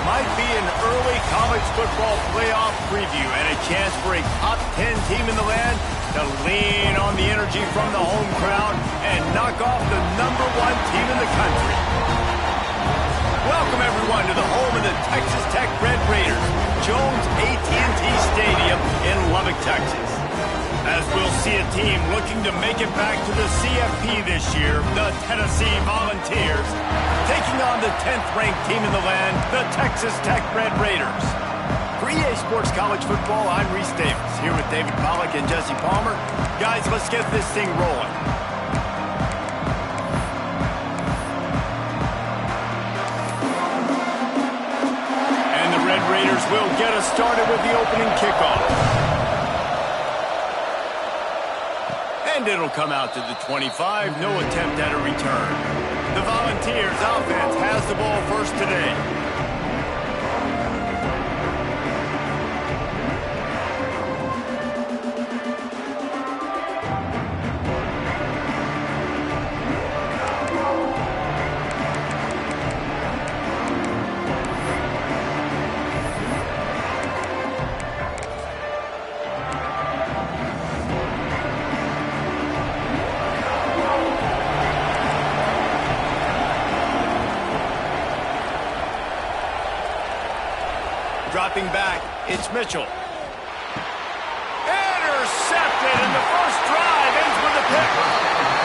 Might be an early college football playoff preview and a chance for a top 10 team in the land to lean on the energy from the home crowd and knock off the #1 team in the country. Welcome, everyone, to the home of the Texas Tech Red Raiders, Jones AT&T Stadium in Lubbock, Texas. As we'll see a team looking to make it back to the CFP this year, the Tennessee Volunteers, taking on the 10th-ranked team in the land, the Texas Tech Red Raiders. For EA Sports College Football, I'm Reese Davis, here with David Pollack and Jesse Palmer. Guys, let's get this thing rolling. And the Red Raiders will get us started with the opening kickoff. And it'll come out to the 25, no attempt at a return. The Volunteers offense has the ball first today. Dropping back, it's Mitchell. Intercepted, and the first drive ends with a pick.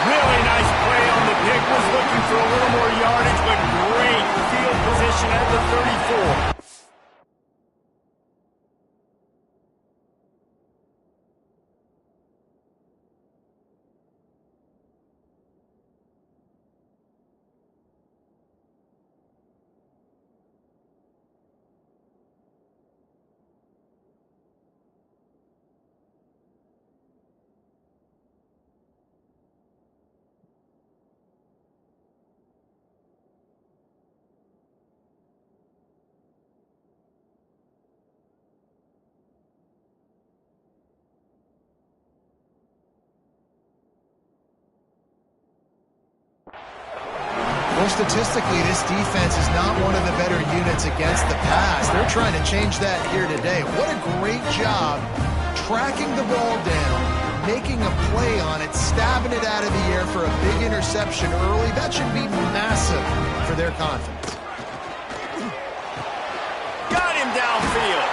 Really nice play on the pick. Was looking for a little more yardage, but great field position at the 34. Well, statistically, this defense is not one of the better units against the pass. They're trying to change that here today. What a great job tracking the ball down, making a play on it, stabbing it out of the air for a big interception early. That should be massive for their confidence. Got him downfield.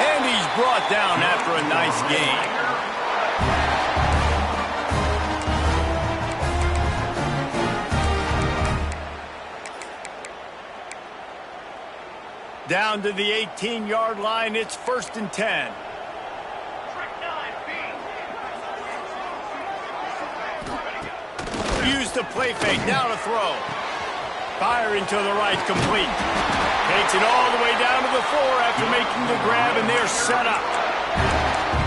And he's brought down after a nice game. Down to the 18-yard line, it's 1st and 10. Use the play fake, now to throw. Firing to the right, complete. Takes it all the way down to the 4 after making the grab, and they're set up.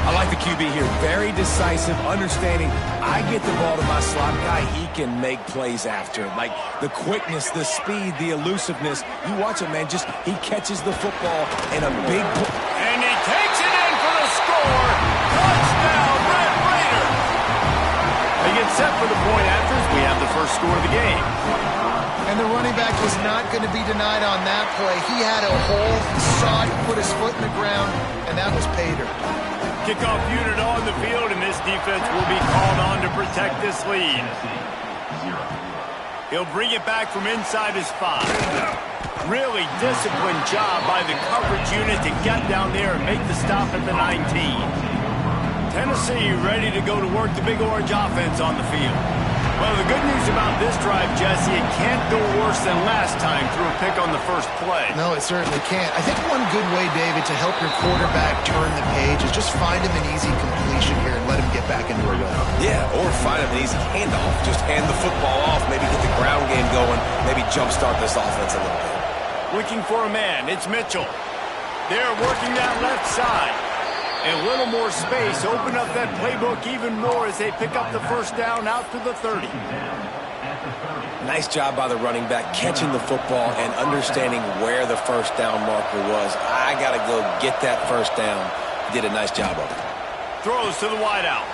I like the QB here. Very decisive, understanding I get the ball to my slot guy, he can make plays after. Like the quickness, the speed, the elusiveness. You watch it, man, just he catches the football in a big... And he takes it in for the score. Touchdown, Red Raiders. They get set for the point after as we have the first score of the game. And the running back was not going to be denied on that play. He had a hole, saw it, put his foot in the ground, and that was pay dirt. Kickoff unit on the field, and this defense will be called on to protect this lead. He'll bring it back from inside his 5. Really disciplined job by the coverage unit to get down there and make the stop at the 19. Tennessee ready to go to work the Big Orange offense on the field. Well, the good news about this drive, Jesse, it can't go worse than last time through a pick on the first play. No, it certainly can't. I think one good way, David, to help your quarterback turn the page is just find him an easy completion here and let him get back into a rhythm. Yeah, or find him an easy handoff. Just hand the football off, maybe get the ground game going, maybe jumpstart this offense a little bit. Looking for a man, it's Mitchell. They're working that left side. A little more space, open up that playbook even more as they pick up the first down out to the 30. Nice job by the running back catching the football and understanding where the first down marker was. I got to go get that first down. He did a nice job of it. Throws to the wideout.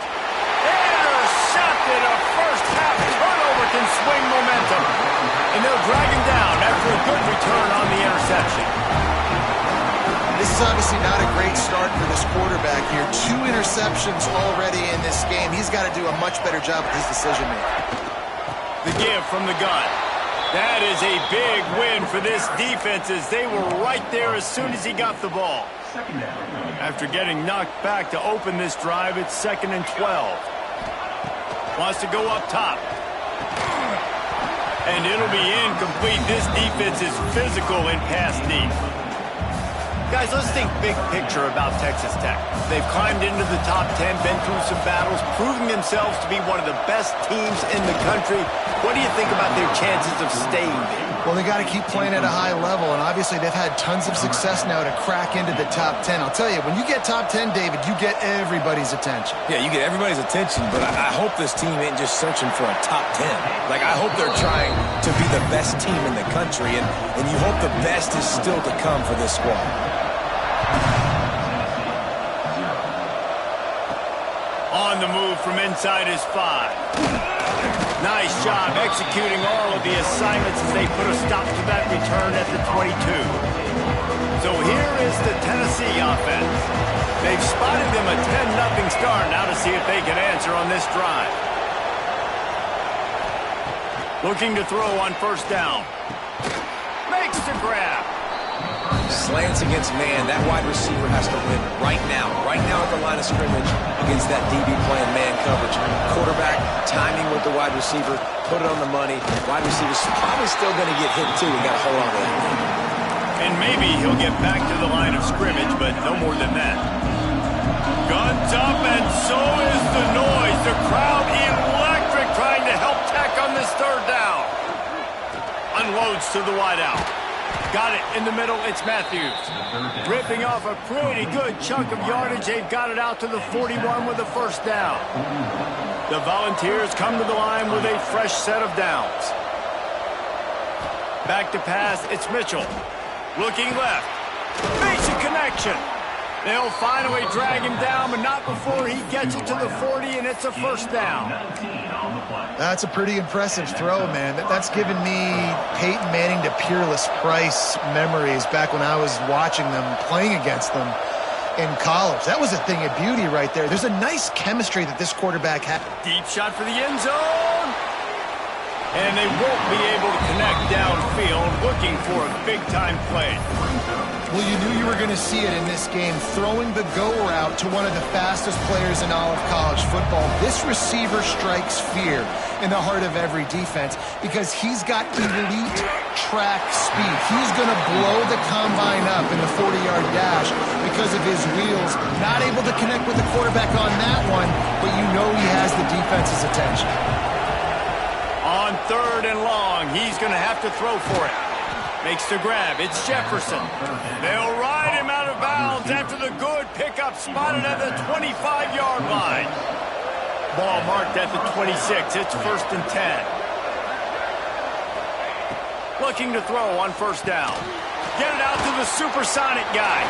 Intercepted. A first half turnover can swing momentum. And they'll drag him down after a good return on the interception. This is obviously not a great start for this quarterback here. 2 interceptions already in this game. He's got to do a much better job with his decision-making. The give from the gun. That is a big win for this defense as they were right there as soon as he got the ball. After getting knocked back to open this drive, it's 2nd and 12. Wants to go up top. And it'll be incomplete. This defense is physical in pass deep. Guys, let's think big picture about Texas Tech. They've climbed into the top 10, been through some battles, proving themselves to be one of the best teams in the country. What do you think about their chances of staying there? Well, they got to keep playing at a high level, and obviously they've had tons of success now to crack into the top 10. I'll tell you, when you get top 10, David, you get everybody's attention. Yeah, you get everybody's attention, but I hope this team ain't just searching for a top 10. Like, I hope they're trying to be the best team in the country, and you hope the best is still to come for this squad. On the move from inside his 5. Nice job executing all of the assignments as they put a stop to that return at the 22. So here is the Tennessee offense. They've spotted them a 10-0 start. Now to see if they can answer on this drive. Looking to throw on 1st down. Makes the grab. Slants against man. That wide receiver has to win right now at the line of scrimmage against that DB playing man coverage. Quarterback, timing with the wide receiver, put it on the money. Wide receiver's probably still going to get hit too. We got to hold on to that. And maybe he'll get back to the line of scrimmage, but no more than that. Guns up, and so is the noise. The crowd electric, trying to help Tech on this 3rd down. Unloads to the wideout. Got it in the middle. It's Matthews. Ripping off a pretty good chunk of yardage. They've got it out to the 41 with a 1st down. The Volunteers come to the line with a fresh set of downs. Back to pass. It's Mitchell. Looking left. Makes a connection. They'll finally drag him down, but not before he gets it to the 40, and it's a 1st down. That's a pretty impressive throw, man. That's given me Peyton Manning to Peerless Price memories back when I was watching them, playing against them in college. That was a thing of beauty right there. There's a nice chemistry that this quarterback had. Deep shot for the end zone. And they won't be able to connect downfield, looking for a big-time play. Well, you knew you were going to see it in this game, throwing the go route to one of the fastest players in all of college football. This receiver strikes fear in the heart of every defense because he's got elite track speed. He's going to blow the combine up in the 40-yard dash because of his wheels. Not able to connect with the quarterback on that one, but you know he has the defense's attention. On 3rd and long, he's going to have to throw for it. Makes the grab. It's Jefferson. They'll ride him out of bounds after the good pickup spotted at the 25-yard line. Ball marked at the 26. It's 1st and 10. Looking to throw on 1st down. Get it out to the supersonic guy.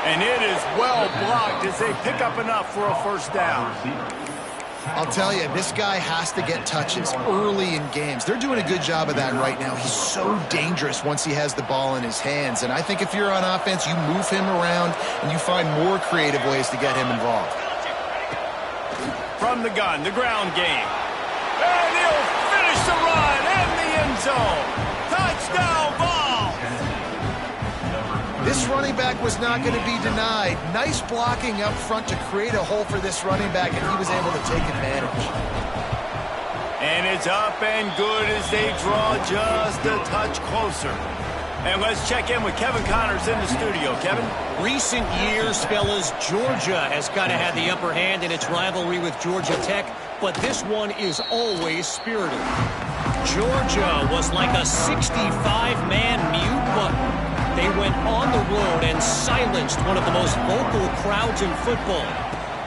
And it is well blocked as they pick up enough for a 1st down. I'll tell you, this guy has to get touches early in games. They're doing a good job of that right now. He's so dangerous once he has the ball in his hands. And I think if you're on offense, you move him around and you find more creative ways to get him involved. From the gun, the ground game. And he'll finish the run in the end zone. Touchdown ball! This running back was not going to be denied. Nice blocking up front to create a hole for this running back, and he was able to take advantage. And it's up and good as they draw just a touch closer. And let's check in with Kevin Connors in the studio. Kevin? Recent years, fellas, Georgia has kind of had the upper hand in its rivalry with Georgia Tech, but this one is always spirited. Georgia was like a 65-man mute button. They went on the road and silenced one of the most vocal crowds in football.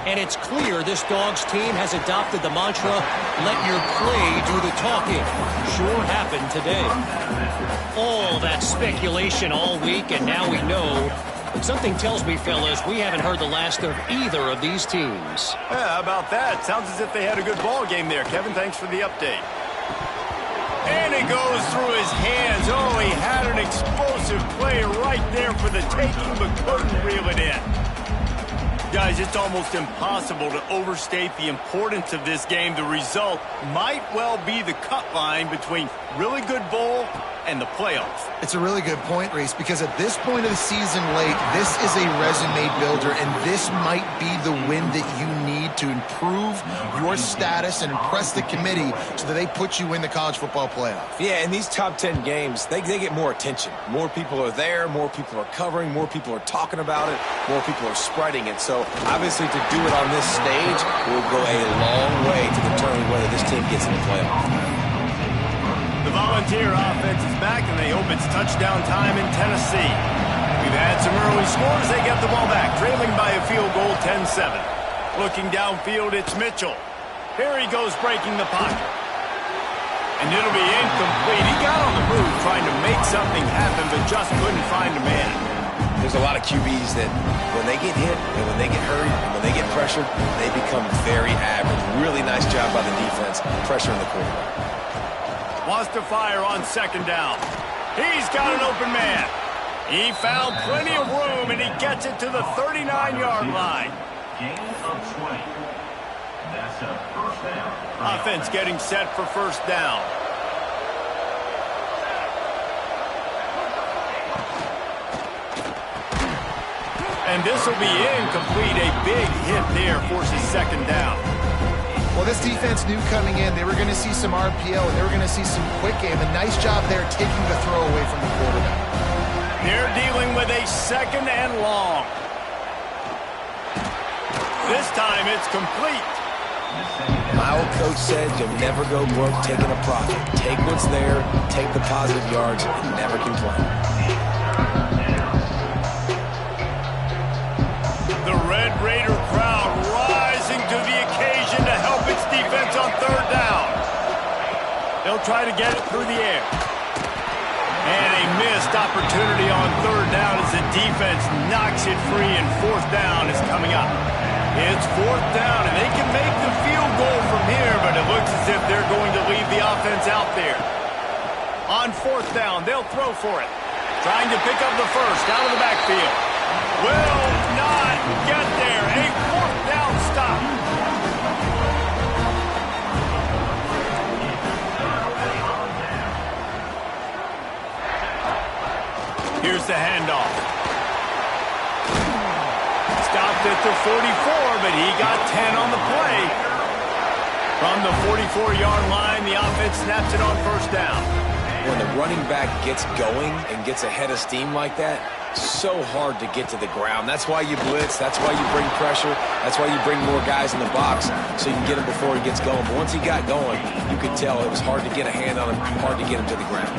And it's clear this Dogs team has adopted the mantra, let your play do the talking. Sure happened today. All that speculation all week, and now we know. But something tells me, fellas, we haven't heard the last of either of these teams. Yeah, how about that? Sounds as if they had a good ball game there. Kevin, thanks for the update. And it goes through his hands. Oh, he had an explosive play right there for the taking, but couldn't reel it in. Guys, it's almost impossible to overstate the importance of this game. The result might well be the cut line between really good bowl and the playoffs. It's a really good point, Reese, because at this point of the season late, this is a resume builder, and this might be the win that you need to improve your status and impress the committee so that they put you in the college football playoff. Yeah, in these top 10 games, they get more attention. More people are there, more people are covering, more people are talking about it, more people are spreading it. So obviously to do it on this stage will go a long way to determine whether this team gets in the playoff. The Volunteer offense is back, and they hope it's touchdown time in Tennessee. We've had some early scores. They get the ball back, trailing by a field goal, 10-7. Looking downfield, it's Mitchell. Here he goes, breaking the pocket. And it'll be incomplete. He got on the move trying to make something happen, but just couldn't find a man. There's a lot of QBs that when they get hit and when they get hurried and when they get pressured, they become very average. Really nice job by the defense, pressuring the quarterback. Wants to fire on second down. He's got an open man. He found plenty of room, and he gets it to the 39-yard line. Gain of 20. That's a first down. Offense getting set for first down. And this will be incomplete. A big hit there forces second down. Well, this defense knew coming in they were going to see some RPO and they were going to see some quick game. A nice job there taking the throw away from the quarterback. They're dealing with a second and long. This time it's complete. My old coach said you'll never go broke taking a profit. Take what's there, take the positive yards, and never complain. The Red Raider crowd rising to the occasion to help its defense on third down. They'll try to get it through the air. And a missed opportunity on third down as the defense knocks it free, and fourth down is coming up. It's fourth down, and they can make the field goal from here, but it looks as if they're going to leave the offense out there. On fourth down, they'll throw for it. Trying to pick up the first out of the backfield. Will not get there. A fourth down stop. Here's the handoff. Stopped at the 44, but he got 10 on the play. From the 44-yard line, the offense snaps it on first down. When the running back gets going and gets ahead of steam like that, so hard to get to the ground. That's why you blitz. That's why you bring pressure. That's why you bring more guys in the box so you can get him before he gets going. But once he got going, you could tell it was hard to get a hand on him, hard to get him to the ground.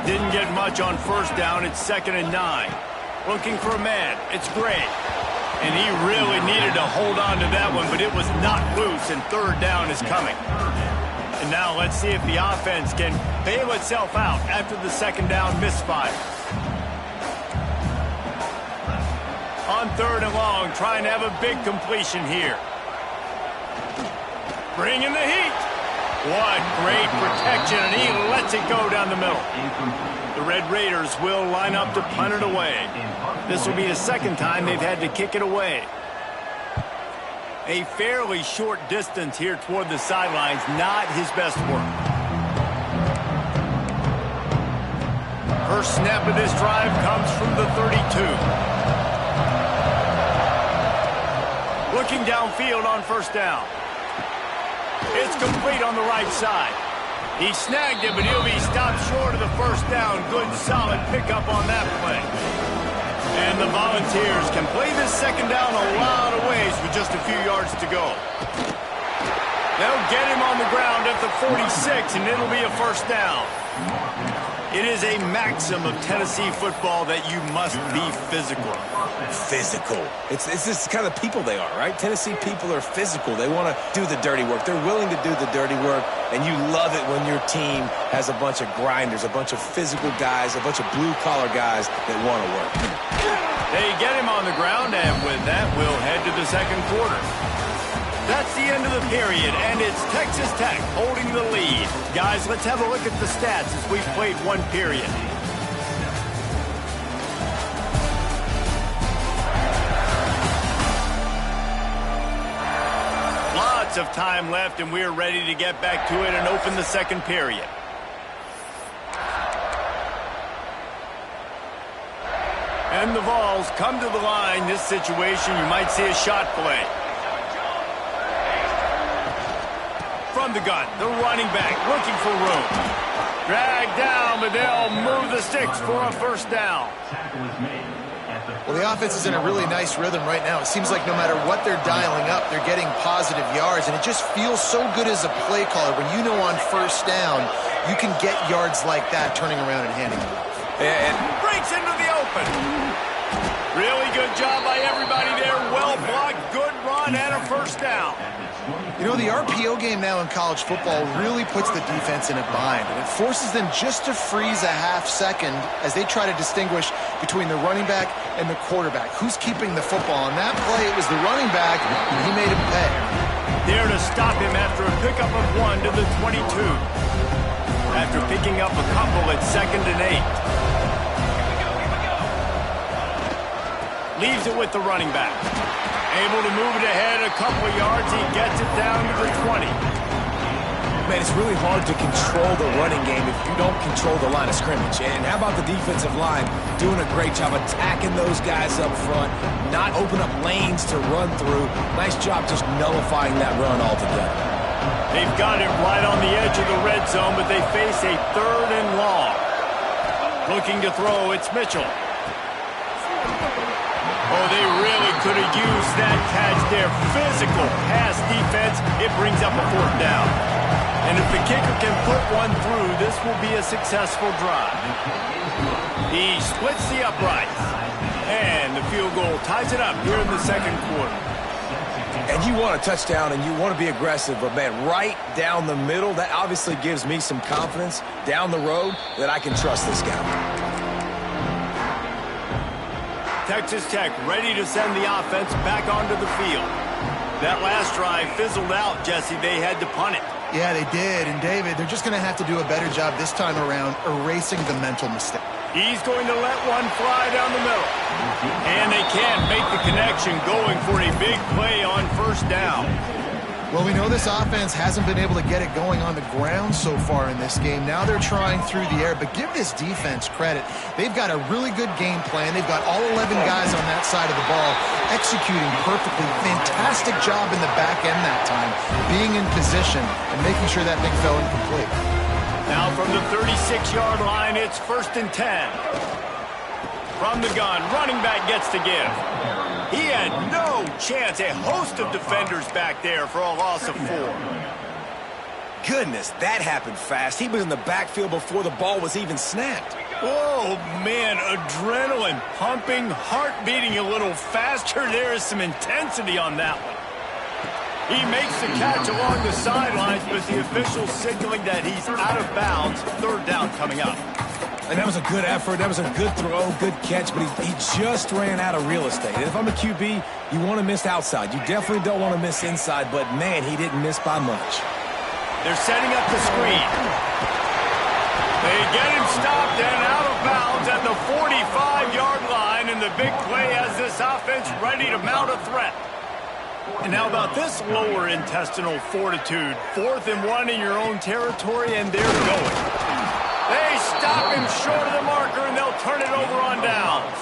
Didn't get much on first down. It's 2nd and 9. Looking for a man. It's Gray. And he really needed to hold on to that one, but it was not loose, and third down is coming. And now let's see if the offense can bail itself out after the second down misfire. On third and long, trying to have a big completion here. Bringing the heat. What great protection, and he lets it go down the middle. The Red Raiders will line up to punt it away. This will be the second time they've had to kick it away. A fairly short distance here toward the sidelines, not his best work. First snap of this drive comes from the 32. Looking downfield on first down. It's complete on the right side. He snagged it, but he'll be stopped short of the first down. Good, solid pickup on that play. And the Volunteers can play this second down a lot of ways with just a few yards to go. They'll get him on the ground at the 46, and it'll be a first down. It is a maxim of Tennessee football that you must be physical. Physical. It's this kind of people they are, right? Tennessee people are physical. They want to do the dirty work. They're willing to do the dirty work, and you love it when your team has a bunch of grinders, a bunch of physical guys, a bunch of blue-collar guys that want to work. They get him on the ground, and with that, we'll head to the second quarter. That's the end of the period, and it's Texas Tech holding the lead. Guys, let's have a look at the stats as we've played one period. Lots of time left, and we're ready to get back to it and open the second period. And the Vols come to the line. This situation, you might see a shot play. From the gun, the running back looking for room. Dragged down, but they'll move the sticks for a first down. Well, the offense is in a really nice rhythm right now. It seems like no matter what they're dialing up, they're getting positive yards, and it just feels so good as a play caller when you know on first down you can get yards like that turning around and handing it off. And breaks into the open. Really good job by everybody there. Well blocked, good run, and a first down. You know, the RPO game now in college football really puts the defense in a bind, and it forces them just to freeze a half second as they try to distinguish between the running back and the quarterback. Who's keeping the football? On that play, it was the running back, and he made him pay. There to stop him after a pickup of 1 to the 22. After picking up a couple at 2nd and 8. Leaves it with the running back. Able to move it ahead a couple of yards. He gets it down to the 20. Man, it's really hard to control the running game if you don't control the line of scrimmage. And how about the defensive line doing a great job attacking those guys up front, not open up lanes to run through. Nice job just nullifying that run altogether. They've got it right on the edge of the red zone, but they face a 3rd and long. Looking to throw, it's Mitchell. Oh, they really could have used that catch there. Physical pass defense. It brings up a 4th down. And if the kicker can put one through, this will be a successful drive. He splits the uprights. And the field goal ties it up here in the second quarter. And you want a touchdown and you want to be aggressive, but man, right down the middle, that obviously gives me some confidence down the road that I can trust this guy. Texas Tech ready to send the offense back onto the field. That last drive fizzled out, Jesse. They had to punt it. Yeah, they did. And, David, they're just going to have to do a better job this time around erasing the mental mistake. He's going to let one fly down the middle. And they can't make the connection, going for a big play on first down. Well, we know this offense hasn't been able to get it going on the ground so far in this game. Now they're trying through the air, but give this defense credit. They've got a really good game plan. They've got all 11 guys on that side of the ball executing perfectly. Fantastic job in the back end that time, being in position and making sure that thing fell incomplete. Now from the 36-yard line, it's 1st and 10. From the gun, running back gets to give. He had no chance. A host of defenders back there for a loss of 4. Goodness, that happened fast. He was in the backfield before the ball was even snapped. Oh, man, adrenaline pumping, heart beating a little faster. There is some intensity on that one. He makes the catch along the sidelines, but the official signaling that he's out of bounds. 3rd down coming up. And that was a good effort. That was a good throw, good catch, but he just ran out of real estate. And if I'm a QB, you want to miss outside. You definitely don't want to miss inside, but, man, he didn't miss by much. They're setting up the screen. They get him stopped and out of bounds at the 45-yard line, and the big play has this offense ready to mount a threat. And how about this lower intestinal fortitude? 4th and 1 in your own territory, and they're going. They stop him short of the marker, and they'll turn it over on downs.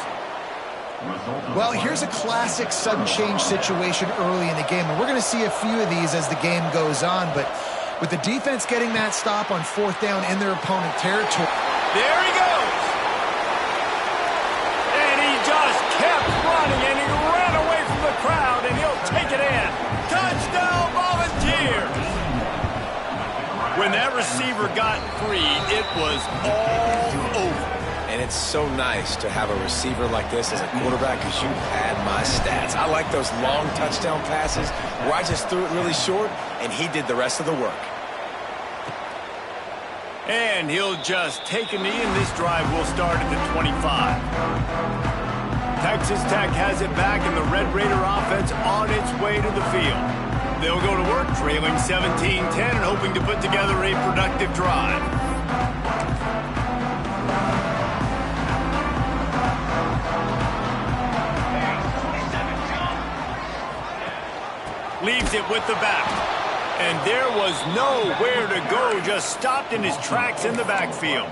Well, here's a classic sudden change situation early in the game, and we're going to see a few of these as the game goes on, but with the defense getting that stop on 4th down in their opponent territory. There he goes. And he just kept running, and he ran away from the crowd, and he'll take it in. Touchdown, Volunteers. When that receiver got free, it was all over. And it's so nice to have a receiver like this as a quarterback because you had my stats. I like those long touchdown passes where I just threw it really short, and he did the rest of the work. And he'll just take a knee, and this drive will start at the 25. Texas Tech has it back, and the Red Raider offense on its way to the field. They'll go to work trailing 17-10 and hoping to put together a productive drive. Leaves it with the back. And there was nowhere to go, just stopped in his tracks in the backfield.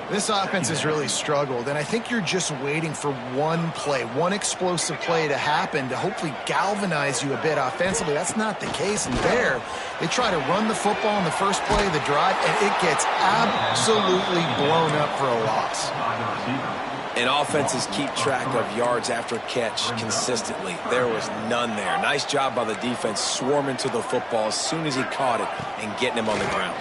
This offense has really struggled, and I think you're just waiting for one play, one explosive play to happen to hopefully galvanize you a bit offensively. That's not the case. And there, they try to run the football in the first play of the drive, and it gets absolutely blown up for a loss. And offenses keep track of yards after catch consistently. There was none there. Nice job by the defense swarming to the football as soon as he caught it and getting him on the ground.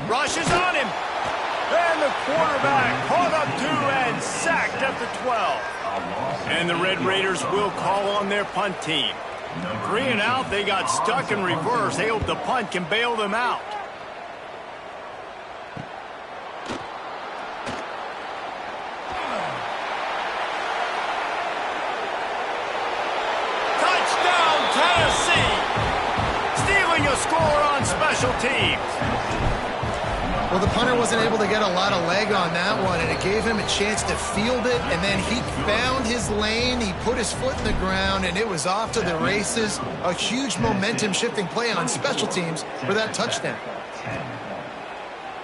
Rushes on him. And the quarterback caught up to and sacked at the 12. And the Red Raiders will call on their punt team. 3 and out, they got stuck in reverse. They hope the punt can bail them out. Touchdown, Tennessee! Stealing a score on special teams. Well, the punter wasn't able to get a lot of leg on that one, and it gave him a chance to field it, and then he found his lane, he put his foot in the ground, and it was off to the races. A huge momentum-shifting play on special teams for that touchdown.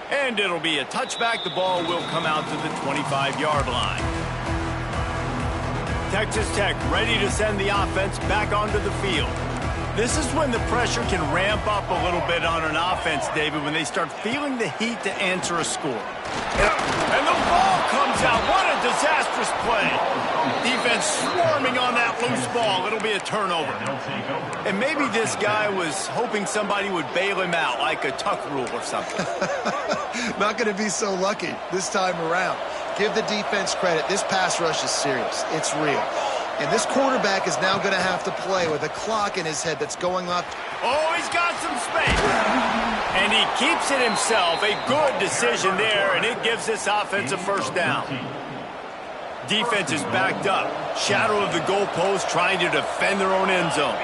And it'll be a touchback. The ball will come out to the 25-yard line. Texas Tech ready to send the offense back onto the field. This is when the pressure can ramp up a little bit on an offense, David, when they start feeling the heat to answer a score. And the ball comes out. What a disastrous play. Defense swarming on that loose ball. It'll be a turnover. And maybe this guy was hoping somebody would bail him out, like a tuck rule or something. Not going to be so lucky this time around. Give the defense credit. This pass rush is serious. It's real. And this quarterback is now going to have to play with a clock in his head that's going up. Oh, he's got some space. And he keeps it himself. A good decision there, and it gives this offense a first down. Defense is backed up. Shadow of the goalpost trying to defend their own end zone.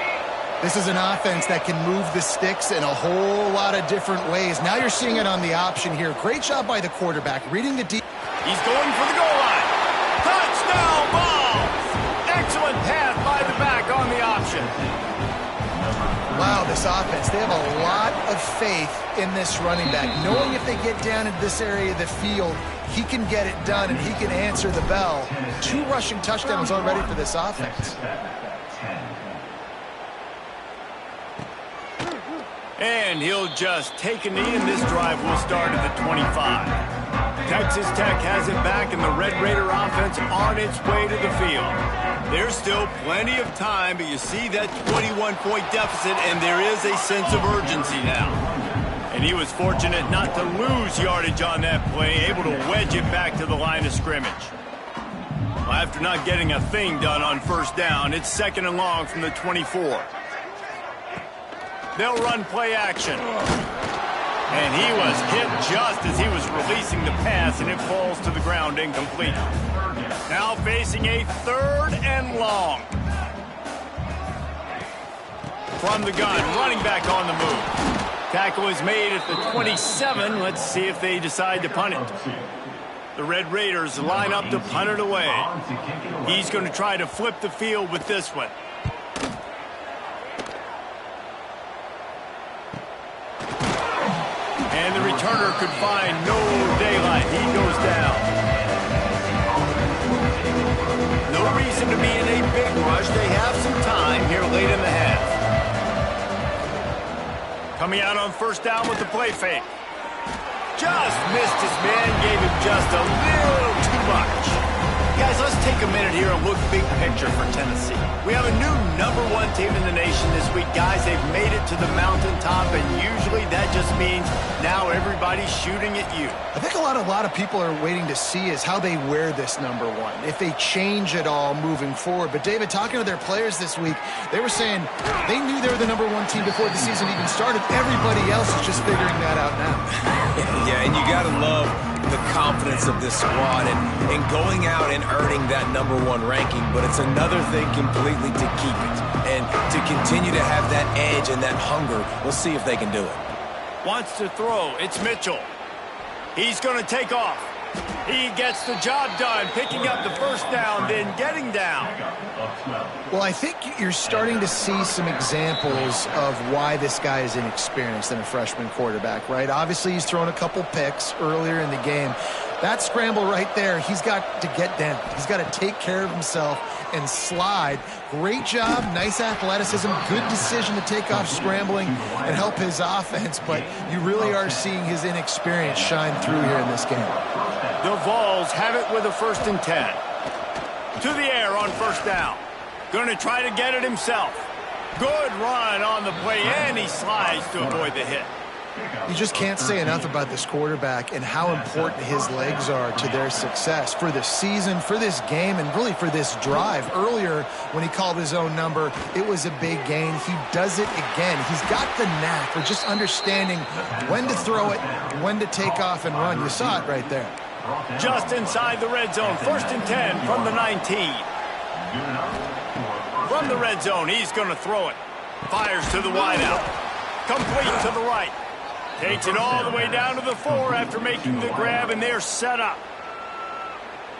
This is an offense that can move the sticks in a whole lot of different ways. Now you're seeing it on the option here. Great job by the quarterback, reading the deep. He's going for the goal line. Touchdown ball. Excellent pass by the back on the option. Wow, this offense, they have a lot of faith in this running back. Knowing if they get down into this area of the field, he can get it done and he can answer the bell. 2 rushing touchdowns already for this offense. And he'll just take a knee, and this drive will start at the 25. Texas Tech has it back, and the Red Raider offense on its way to the field. There's still plenty of time, but you see that 21-point deficit, and there is a sense of urgency now. And he was fortunate not to lose yardage on that play, able to wedge it back to the line of scrimmage. Well, after not getting a thing done on first down, it's 2nd and long from the 24. They'll run play action. And he was hit just as he was releasing the pass, and it falls to the ground incomplete. Now facing a 3rd and long. From the gun, running back on the move. Tackle is made at the 27. Let's see if they decide to punt it. The Red Raiders line up to punt it away. He's going to try to flip the field with this one. And the returner could find no daylight. He goes down. No reason to be in a big rush. They have some time here late in the half. Coming out on first down with the play fake. Just missed his man, gave him just a little too much. Guys, let's take a minute here and look big picture for Tennessee. We have a new #1 team in the nation this week. Guys, they've made it to the mountaintop, and usually that just means now everybody's shooting at you. I think a lot of people are waiting to see is how they wear this #1, if they change it all moving forward. But, David, talking to their players this week, they were saying they knew they were the #1 team before the season even started. Everybody else is just figuring that out now. Yeah, and you got to love the confidence of this squad and going out and earning that #1 ranking, but it's another thing completely to keep it and to continue to have that edge and that hunger. We'll see if they can do it. Wants to throw. It's Mitchell. He's going to take off. He gets the job done, picking up the first down, then getting down. Well, I think you're starting to see some examples of why this guy is inexperienced in a freshman quarterback, right? Obviously, he's thrown a couple picks earlier in the game. That scramble right there, he's got to get down. He's got to take care of himself and slide. Great job, nice athleticism, good decision to take off scrambling and help his offense, but you really are seeing his inexperience shine through here in this game. The Vols have it with a 1st and 10. To the air on first down. Going to try to get it himself. Good run on the play, and he slides to avoid the hit. You just can't say enough about this quarterback and how important his legs are to their success for the season, for this game, and really for this drive. Earlier, when he called his own number, it was a big gain. He does it again. He's got the knack for just understanding when to throw it, when to take off and run. You saw it right there. Just inside the red zone, 1st and 10 from the 19. From the red zone, he's going to throw it. Fires to the wideout. Complete to the right. Takes it all the way down to the 4 after making the grab, and they're set up.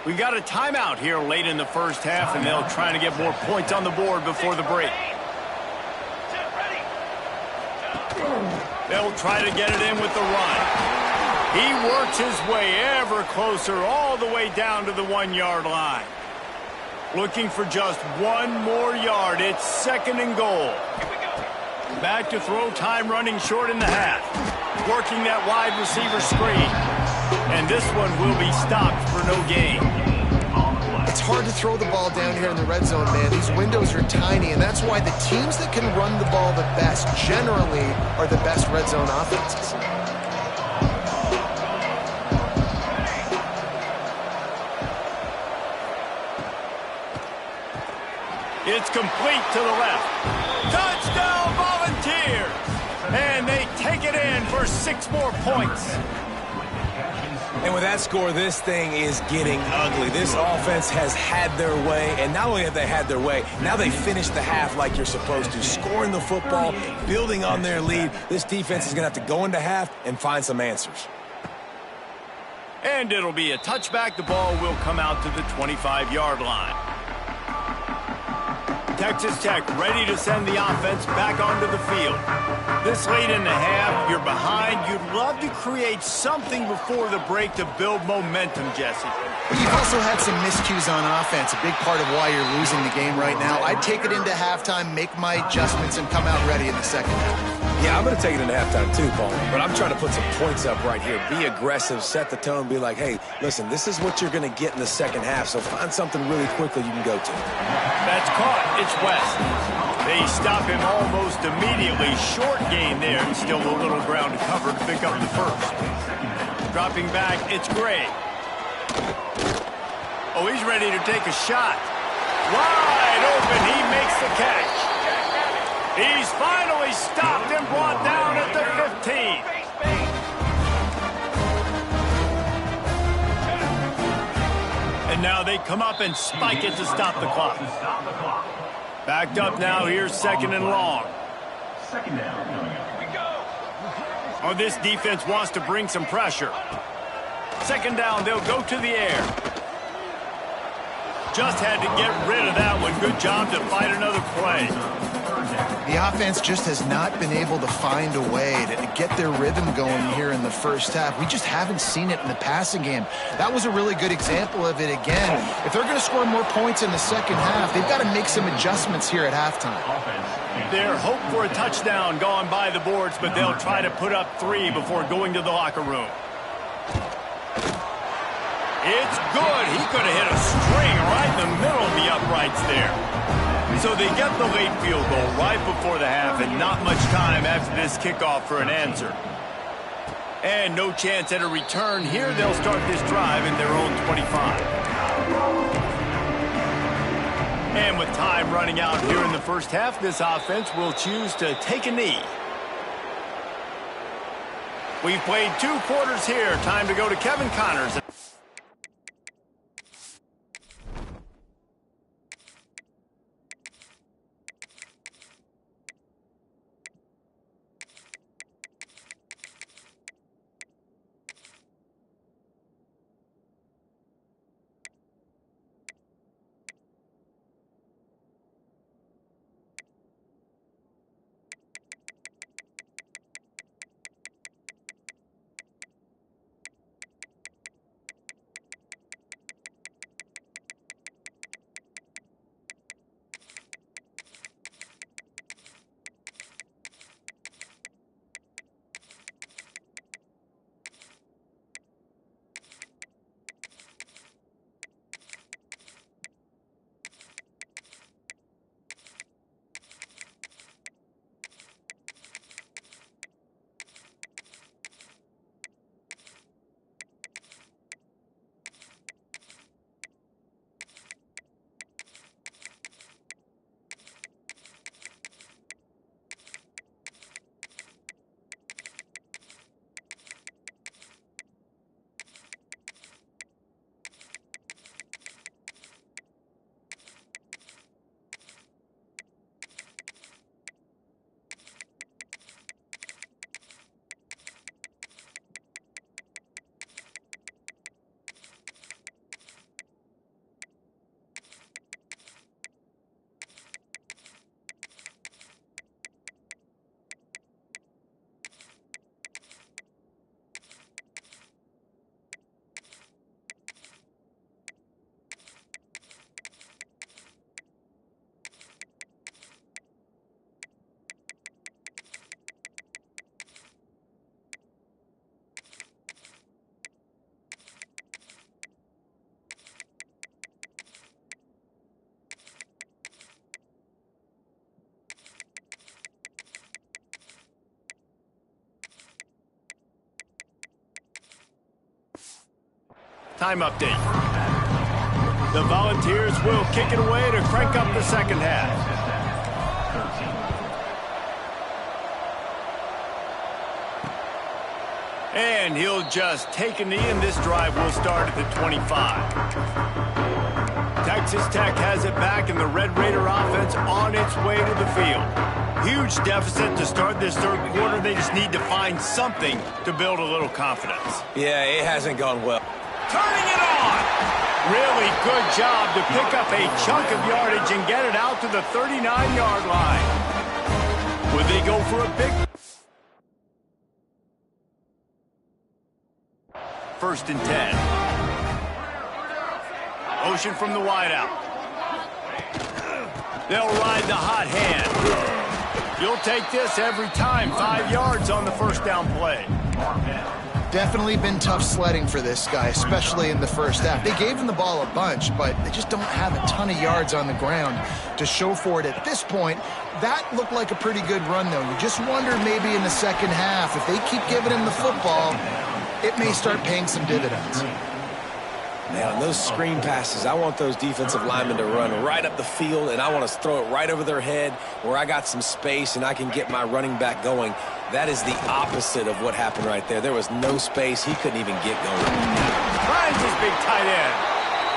We got a timeout here late in the first half, and they'll try to get more points on the board before the break. They'll try to get it in with the run. He works his way ever closer all the way down to the 1-yard line. Looking for just one more yard. It's 2nd and goal. Back to throw, time running short in the half. Working that wide receiver screen. And this one will be stopped for no gain. It's hard to throw the ball down here in the red zone, man. These windows are tiny, and that's why the teams that can run the ball the best generally are the best red zone offenses. It's complete to the left. Touchdown, Volunteers! And they take it in for 6 more points. And with that score, this thing is getting ugly. This offense has had their way, and not only have they had their way, now they finished the half like you're supposed to, scoring the football, building on their lead. This defense is going to have to go into half and find some answers. And it'll be a touchback. The ball will come out to the 25-yard line. Texas Tech ready to send the offense back onto the field. This late in the half, you're behind. You'd love to create something before the break to build momentum, Jesse. You've also had some miscues on offense, a big part of why you're losing the game right now. I'd take it into halftime, make my adjustments, and come out ready in the second half. Yeah, I'm going to take it into halftime too, Paul. But I'm trying to put some points up right here. Be aggressive, set the tone, be like, hey, listen, this is what you're going to get in the second half, so find something really quickly you can go to. That's caught. It's West. They stop him almost immediately. Short gain there, and still a little ground to cover to pick up the first. Dropping back, it's Gray. Oh, he's ready to take a shot. Wide open, he makes the catch. He's finally stopped and brought down at the 15. And now they come up and spike it to stop the clock. Backed up now, here's 2nd and long. Oh, this defense wants to bring some pressure. 2nd down, they'll go to the air. Just had to get rid of that one. Good job to fight another play. The offense just has not been able to find a way to get their rhythm going here in the first half. We just haven't seen it in the passing game. That was a really good example of it again. If they're going to score more points in the second half, they've got to make some adjustments here at halftime. Their hope for a touchdown gone by the boards, but they'll try to put up 3 before going to the locker room. It's good. He could have hit a string right in the middle of the uprights there. So they get the late field goal right before the half, and not much time after this kickoff for an answer. And no chance at a return here. They'll start this drive in their own 25. And with time running out here in the first half, this offense will choose to take a knee. We've played 2 quarters here. Time to go to Kevin Connors. Time update. The Volunteers will kick it away to crank up the second half. And he'll just take a knee, and this drive will start at the 25. Texas Tech has it back, and the Red Raider offense on its way to the field. Huge deficit to start this third quarter. They just need to find something to build a little confidence. Yeah, it hasn't gone well. Turning it on! Really good job to pick up a chunk of yardage and get it out to the 39-yard line. Would they go for a big... 1st and 10. Motion from the wideout. They'll ride the hot hand. You'll take this every time. 5 yards on the first down play. Definitely been tough sledding for this guy, especially in the first half. They gave him the ball a bunch, but they just don't have a ton of yards on the ground to show for it at this point. That looked like a pretty good run, though. You just wonder maybe in the second half, if they keep giving him the football, it may start paying some dividends. Man, on those screen passes, I want those defensive linemen to run right up the field, and I want to throw it right over their head where I got some space and I can get my running back going. That is the opposite of what happened right there. There was no space. He couldn't even get going. Finds his big tight end.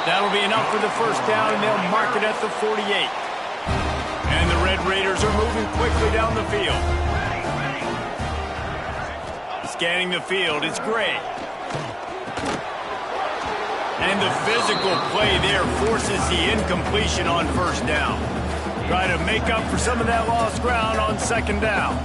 That'll be enough for the first down, and they'll mark it at the 48. And the Red Raiders are moving quickly down the field. Scanning the field, it's Gray. And the physical play there forces the incompletion on first down. Try to make up for some of that lost ground on second down.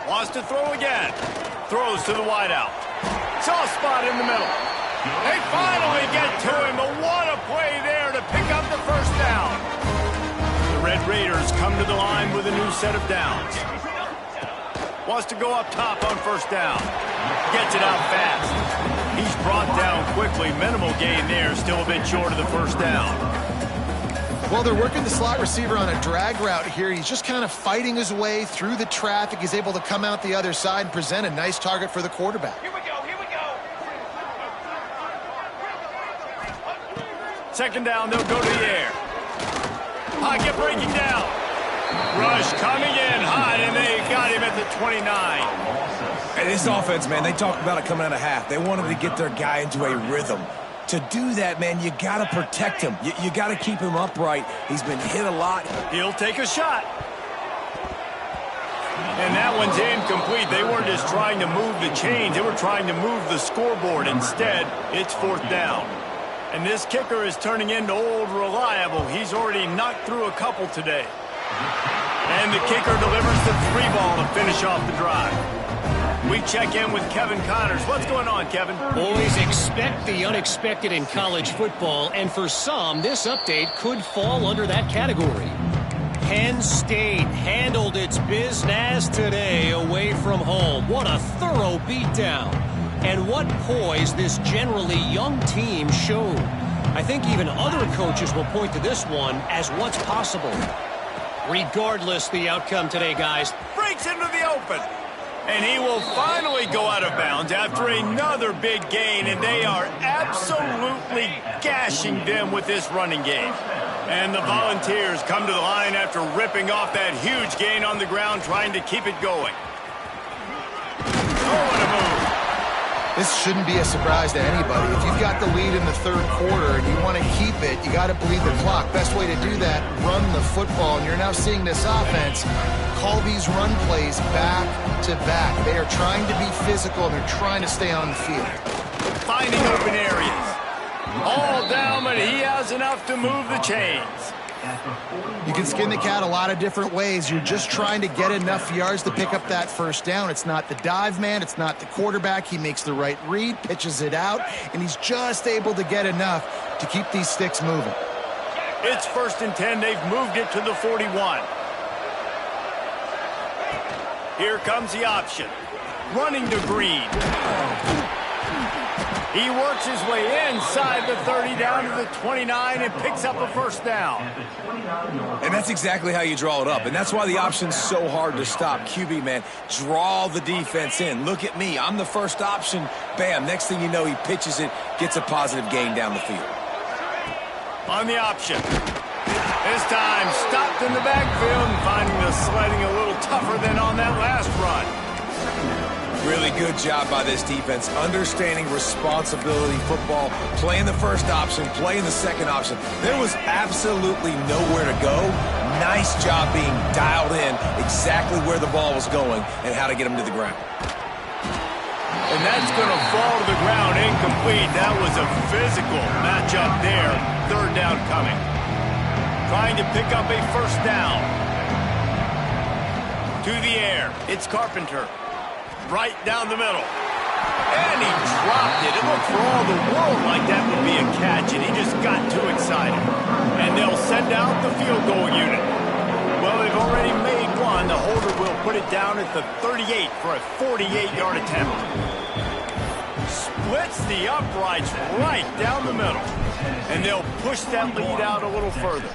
Wants to throw again. Throws to the wideout. Soft spot in the middle. They finally get to him, but what a play there to pick up the first down. Red Raiders come to the line with a new set of downs. Wants to go up top on first down. Gets it out fast. He's brought down quickly. Minimal gain there. Still a bit short of the first down. Well, they're working the slot receiver on a drag route here. He's just kind of fighting his way through the traffic. He's able to come out the other side and present a nice target for the quarterback. Here we go. Second down, they'll go to the air. Pocket breaking down. Rush coming in hot, and they got him at the 29. Hey, this offense, man, they talked about it coming out of half. They wanted to get their guy into a rhythm. To do that, man, you got to protect him. You got to keep him upright. He's been hit a lot. He'll take a shot. And that one's incomplete. They weren't just trying to move the chains. They were trying to move the scoreboard. Instead, it's fourth down. And this kicker is turning into old reliable. He's already knocked through a couple today. And the kicker delivers the 3-ball to finish off the drive. We check in with Kevin Connors. What's going on, Kevin? Always expect the unexpected in college football, and for some, this update could fall under that category. Penn State handled its business today away from home. What a thorough beatdown. And what poise this generally young team showed. I think even other coaches will point to this one as what's possible. Regardless the outcome today, guys. Breaks into the open. And he will finally go out of bounds after another big gain, and they are absolutely gashing them with this running game. And the Volunteers come to the line after ripping off that huge gain on the ground, trying to keep it going. Oh, what a move. This shouldn't be a surprise to anybody. If you've got the lead in the third quarter and you want to keep it, you got to bleed the clock. Best way to do that, run the football. And you're now seeing this offense call these run plays back to back. They are trying to be physical, and they're trying to stay on the field. Finding open areas. All down, but he has enough to move the chains. You can skin the cat a lot of different ways. You're just trying to get enough yards to pick up that first down. It's not the dive man. It's not the quarterback. He makes the right read, pitches it out, and he's just able to get enough to keep these sticks moving. It's 1st and 10. They've moved it to the 41. Here comes the option. Running to Green. He works his way inside the 30 down to the 29 and picks up a first down. And that's exactly how you draw it up. And that's why the option's so hard to stop. QB, man, draw the defense in. Look at me. I'm the first option. Bam. Next thing you know, he pitches it, gets a positive gain down the field. On the option. This time stopped in the backfield and finding the sledding a little tougher than on that last run. Really good job by this defense, understanding responsibility football, playing the first option, playing the second option. There was absolutely nowhere to go. Nice job being dialed in exactly where the ball was going and how to get him to the ground. And that's going to fall to the ground incomplete. That was a physical matchup there. Third down coming. Trying to pick up a first down. To the air. It's Carpenter. Right down the middle. And he dropped it. It looked for all the world like that would be a catch, and he just got too excited. And they'll send out the field goal unit. Well, they've already made one. The holder will put it down at the 38 for a 48-yard attempt. Splits the uprights right down the middle. And they'll push that lead out a little further.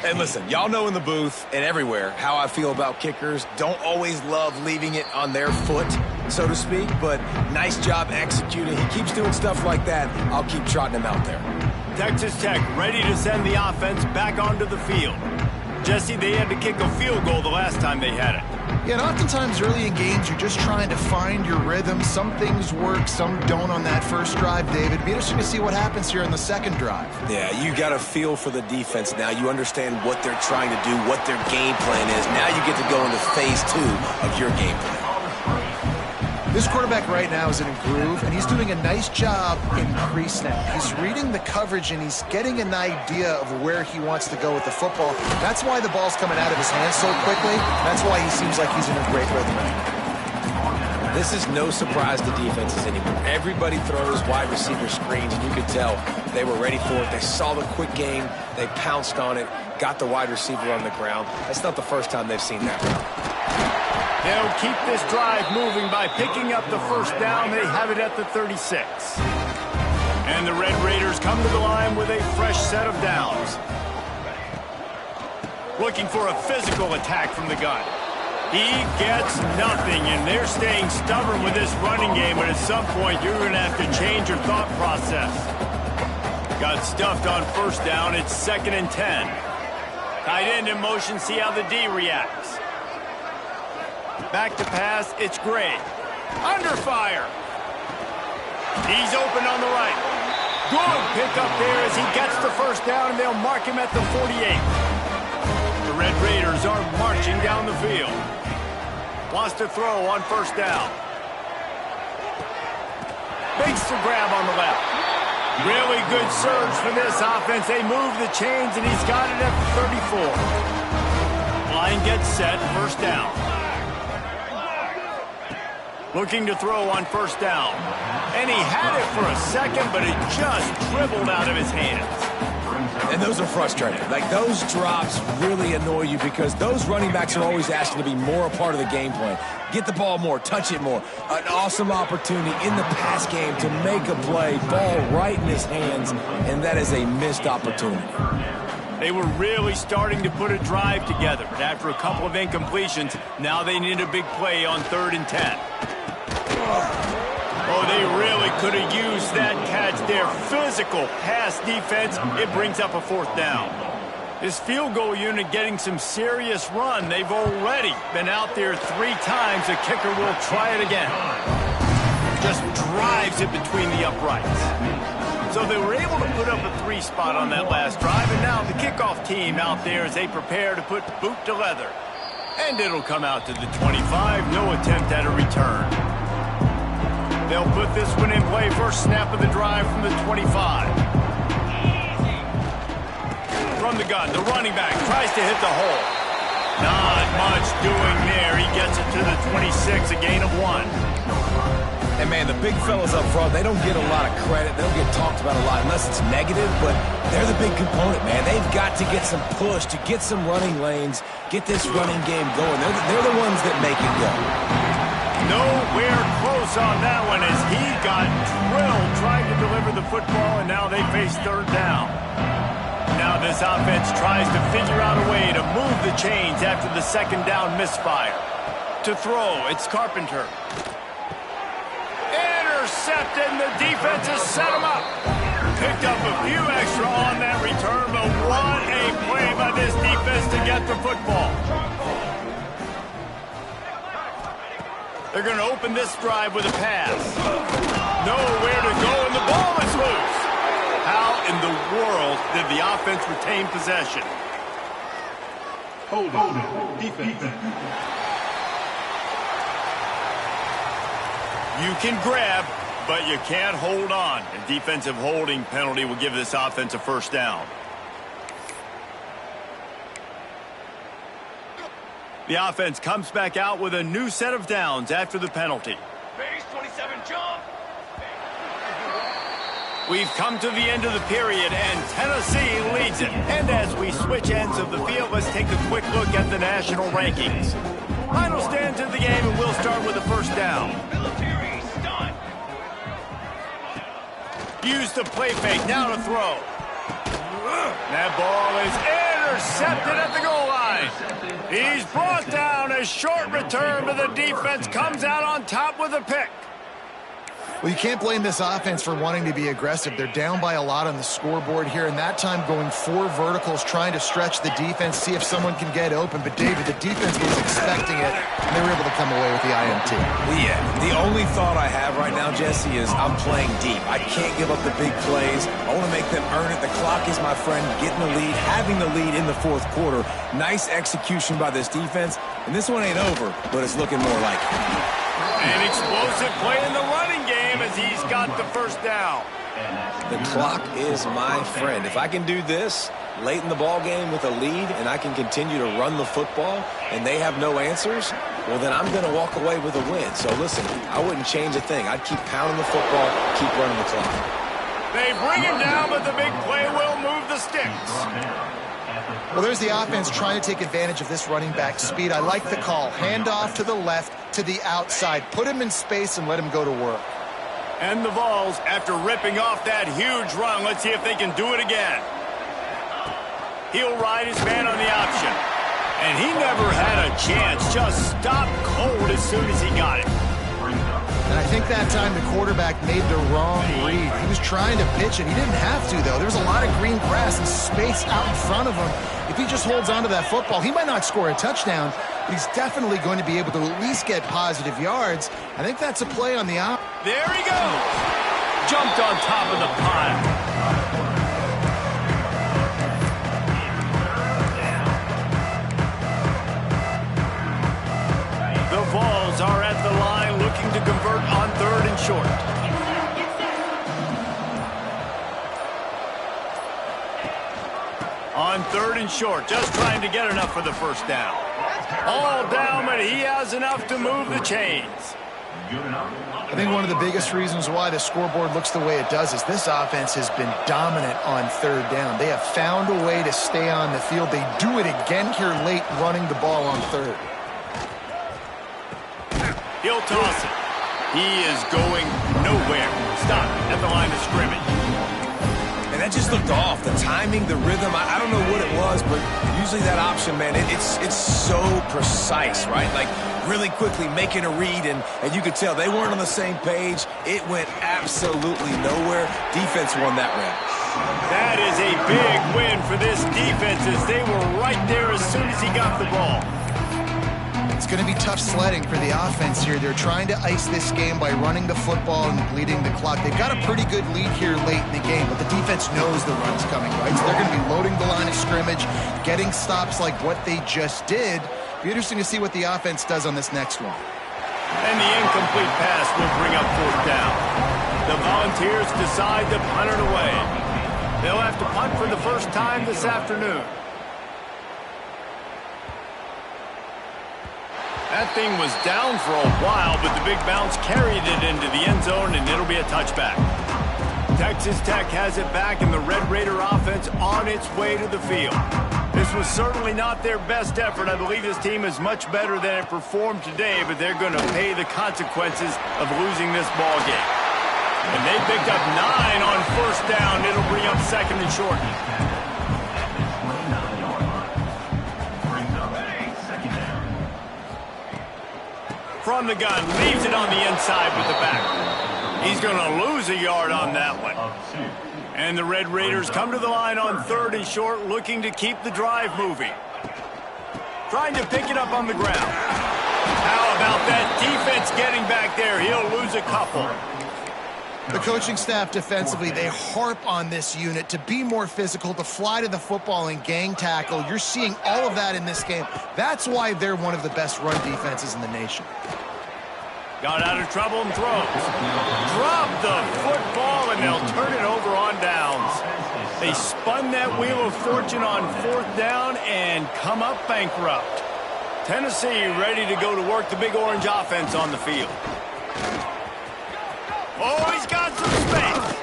And listen, y'all know in the booth and everywhere how I feel about kickers. Don't always love leaving it on their foot, so to speak, but nice job executing. He keeps doing stuff like that. I'll keep trotting him out there. Texas Tech ready to send the offense back onto the field. Jesse, they had to kick a field goal the last time they had it. Yeah, and oftentimes early in games, you're just trying to find your rhythm. Some things work, some don't on that first drive, David. It'd be interesting to see what happens here in the second drive. Yeah, you got a feel for the defense now. You understand what they're trying to do, what their game plan is. Now you get to go into phase 2 of your game plan. This quarterback right now is in a groove, and he's doing a nice job in pre-snap. He's reading the coverage, and he's getting an idea of where he wants to go with the football. That's why the ball's coming out of his hands so quickly. That's why he seems like he's in a great rhythm right now. This is no surprise to defenses anymore. Everybody throws wide receiver screens, and you could tell they were ready for it. They saw the quick game. They pounced on it, got the wide receiver on the ground. That's not the first time they've seen that. They'll keep this drive moving by picking up the first down. They have it at the 36. And the Red Raiders come to the line with a fresh set of downs. Looking for a physical attack from the gun. He gets nothing, and they're staying stubborn with this running game, but at some point you're going to have to change your thought process. Got stuffed on first down. It's 2nd and 10. Tight end in motion. See how the D reacts. Back to pass. It's Gray. Under fire. He's open on the right. Good pick up there as he gets the first down, and they'll mark him at the 48. The Red Raiders are marching down the field. Wants to throw on first down. Makes the grab on the left. Really good surge for this offense. They move the chains, and he's got it at the 34. Line gets set, first down. Looking to throw on first down. And he had it for a second, but it just dribbled out of his hands. And those are frustrating. Like, those drops really annoy you because those running backs are always asking to be more a part of the game plan. Get the ball more, touch it more. An awesome opportunity in the pass game to make a play, ball right in his hands, and that is a missed opportunity. They were really starting to put a drive together, but after a couple of incompletions, now they need a big play on 3rd and 10. Oh, they really could have used that catch there. Physical pass defense. It brings up a 4th down. This field goal unit getting some serious run. They've already been out there 3 times. The kicker will try it again. Just drives it between the uprights. So they were able to put up a 3 spot on that last drive, and now the kickoff team out there as they prepare to put boot to leather. And it'll come out to the 25. No attempt at a return. They'll put this one in play. First snap of the drive from the 25. From the gun, the running back tries to hit the hole. Not much doing there. He gets it to the 26, a gain of 1. And, man, the big fellas up front, they don't get a lot of credit. They don't get talked about a lot unless it's negative, but they're the big component, man. They've got to get some push, to get some running lanes, get this running game going. They're the ones that make it go. Nowhere close on that one as he got drilled trying to deliver the football, and now they face 3rd down. Now this offense tries to figure out a way to move the chains after the 2nd down misfire. To throw, it's Carpenter. Intercepted, and the defense has set him up. Picked up a few extra on that return, but what a play by this defense to get the football. They're going to open this drive with a pass. Nowhere to go, and the ball is loose. How in the world did the offense retain possession? Hold on. Defense. You can grab, but you can't hold on. A defensive holding penalty will give this offense a first down. The offense comes back out with a new set of downs after the penalty. Base 27, jump. We've come to the end of the period, and Tennessee leads it. And as we switch ends of the field, let's take a quick look at the national rankings. Final stands of the game, and we'll start with the first down. Use the play fake, now to throw. That ball is intercepted at the goal line. He's brought down. A short return, but the defense comes out on top with a pick. Well, you can't blame this offense for wanting to be aggressive. They're down by a lot on the scoreboard here, and that time going 4 verticals, trying to stretch the defense, see if someone can get open. But, David, the defense was expecting it, and they were able to come away with the INT. Yeah, the only thought I have right now, Jesse, is I'm playing deep. I can't give up the big plays. I want to make them earn it. The clock is my friend. Getting the lead, having the lead in the 4th quarter. Nice execution by this defense. And this one ain't over, but it's looking more like it. An explosive play in the running game as he's got the first down. The clock is my friend. If I can do this late in the ball game with a lead and I can continue to run the football and they have no answers, well, then I'm going to walk away with a win. So, listen, I wouldn't change a thing. I'd keep pounding the football, keep running the clock. They bring him down, but the big play will move the sticks. Well, there's the offense trying to take advantage of this running back speed. I like the call. Hand off to the left, to the outside. Put him in space and let him go to work. And the Vols, after ripping off that huge run, let's see if they can do it again. He'll ride his man on the option. And he never had a chance. Just stopped cold as soon as he got it. brings up. And I think that time the quarterback made the wrong read. He was trying to pitch it. He didn't have to, though. There was a lot of green grass and space out in front of him. If he just holds on to that football, he might not score a touchdown, but he's definitely going to be able to at least get positive yards. I think that's a play on the out. There he goes. Jumped on top of the pile. The Vols are at the line looking to convert on 3rd and short. On 3rd and short, just trying to get enough for the first down. All down, but he has enough to move the chains. I think one of the biggest reasons why the scoreboard looks the way it does is this offense has been dominant on 3rd down. They have found a way to stay on the field. They do it again here late, running the ball on 3rd. He'll toss it. He is going nowhere. Stop at the line of scrimmage. And that just looked off. The timing, the rhythm, I don't know what it was, but usually that option, man, it's so precise, right? Like really quickly making a read, and you could tell they weren't on the same page. It went absolutely nowhere. Defense won that round. That is a big win for this defense as they were right there as soon as he got the ball. It's going to be tough sledding for the offense here. They're trying to ice this game by running the football and bleeding the clock. They've got a pretty good lead here late in the game, but the defense knows the run's coming, right? So they're going to be loading the line of scrimmage, getting stops like what they just did. Be interesting to see what the offense does on this next one. And the incomplete pass will bring up 4th down. The Volunteers decide to punt it away. They'll have to punt for the first time this afternoon. That thing was down for a while, but the big bounce carried it into the end zone, and it'll be a touchback. Texas Tech has it back, and the Red Raider offense on its way to the field. This was certainly not their best effort. I believe this team is much better than it performed today, but they're going to pay the consequences of losing this ball game. And they picked up 9 on 1st down. It'll bring up 2nd and short. From the gun, leaves it on the inside with the back. He's going to lose a yard on that one. And the Red Raiders come to the line on 3rd and short, looking to keep the drive moving. Trying to pick it up on the ground. How about that defense getting back there? He'll lose a couple. The coaching staff defensively, they harp on this unit to be more physical, to fly to the football and gang tackle. You're seeing all of that in this game. That's why they're one of the best run defenses in the nation. Got out of trouble and throws. Drop the football, and they'll turn it over on downs. They spun that wheel of fortune on 4th down and come up bankrupt. Tennessee ready to go to work the Big Orange offense on the field. Oh, he's got some space.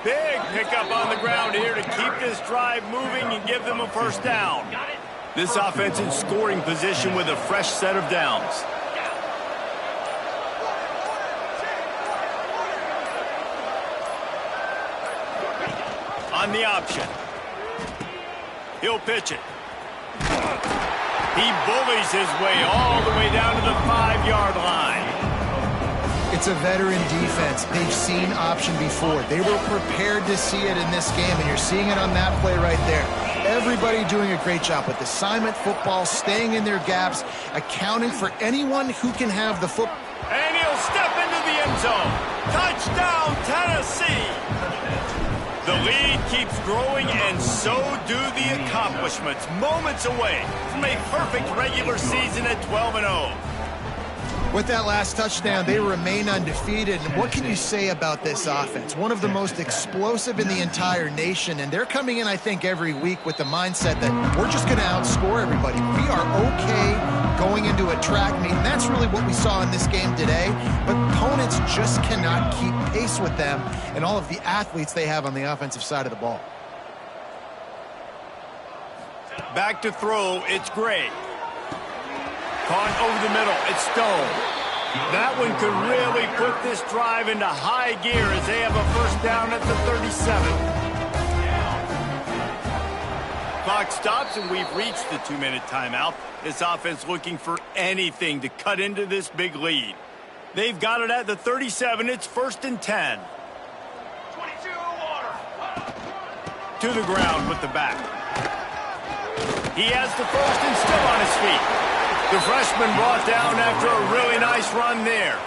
Big pickup on the ground here to keep this drive moving and give them a 1st down. This offense in scoring position with a fresh set of downs. On the option. He'll pitch it. He bullies his way all the way down to the 5-yard line. It's a veteran defense. They've seen option before. They were prepared to see it in this game, and you're seeing it on that play right there. Everybody doing a great job with assignment football, staying in their gaps, accounting for anyone who can have the football. And he'll step into the end zone. Touchdown, Tennessee! The lead keeps growing, and so do the accomplishments. Moments away from a perfect regular season at 12-0. With that last touchdown, they remain undefeated. And what can you say about this offense? One of the most explosive in the entire nation. And they're coming in, I think, every week with the mindset that we're just going to outscore everybody. We are okay going into a track meet. And that's really what we saw in this game today. But opponents just cannot keep pace with them and all of the athletes they have on the offensive side of the ball. Back to throw, it's Gray. Caught over the middle, it's Stone. That one could really put this drive into high gear as they have a 1st down at the 37. Clock stops, and we've reached the 2-minute timeout. This offense looking for anything to cut into this big lead. They've got it at the 37. It's 1st and 10. To the ground with the back. He has the first and still on his feet. The freshman brought down after a really nice run there.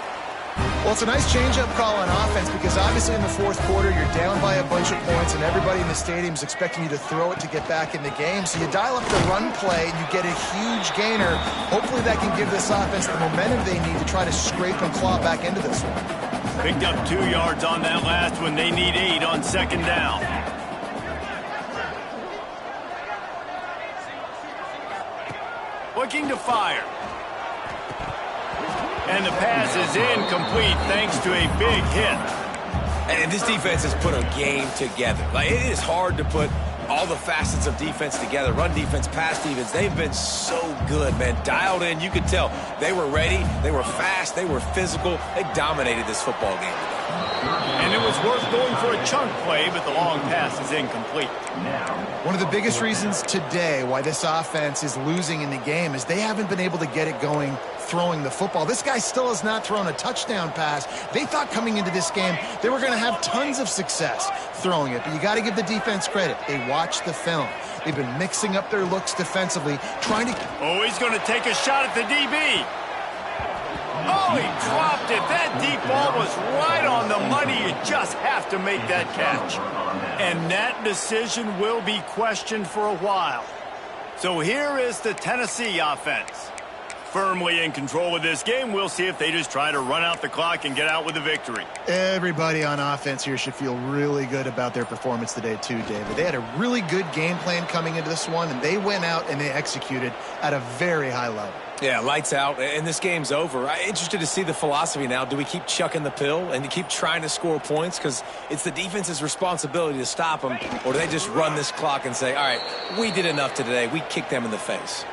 Well, it's a nice change-up call on offense because obviously in the fourth quarter, you're down by a bunch of points and everybody in the stadium is expecting you to throw it to get back in the game. So you dial up the run play and you get a huge gainer. Hopefully that can give this offense the momentum they need to try to scrape and claw back into this one. Picked up 2 yards on that last one. They need 8 on 2nd down. Looking to fire. And the pass is incomplete thanks to a big hit. And this defense has put a game together. Like, it is hard to put all the facets of defense together. Run defense, pass defense. They've been so good, man. Dialed in. You could tell they were ready. They were fast. They were physical. They dominated this football game today. And it was worth going for a chunk play, but the long pass is incomplete. One of the biggest reasons today why this offense is losing in the game is they haven't been able to get it going throwing the football. This guy still has not thrown a touchdown pass. They thought coming into this game they were going to have tons of success throwing it, but you got to give the defense credit. They watched the film. They've been mixing up their looks defensively, trying to... Oh, he's going to take a shot at the DB. Oh, he dropped it. That deep ball was right on the money. You just have to make that catch. And that decision will be questioned for a while. So here is the Tennessee offense. Firmly in control of this game. We'll see if they just try to run out the clock and get out with a victory. Everybody on offense here should feel really good about their performance today too, David. They had a really good game plan coming into this one, and they went out and they executed at a very high level. Yeah, lights out, and this game's over. I'm interested to see the philosophy now. Do we keep chucking the pill and keep trying to score points because it's the defense's responsibility to stop them, or do they just run this clock and say, all right, we did enough today. We kicked them in the face.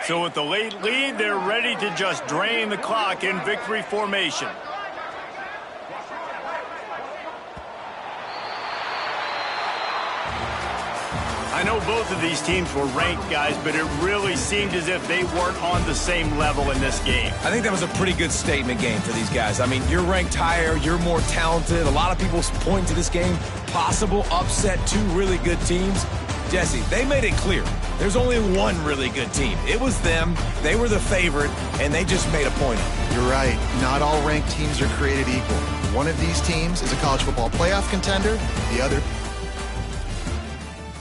So with the late lead, they're ready to just drain the clock in victory formation. I know both of these teams were ranked, guys, but it really seemed as if they weren't on the same level in this game. I think that was a pretty good statement game for these guys. I mean, you're ranked higher, you're more talented. A lot of people point to this game, possible upset, 2 really good teams. Jesse, they made it clear. There's only one really good team. It was them. They were the favorite, and they just made a point of it. You're right. Not all ranked teams are created equal. One of these teams is a college football playoff contender. The other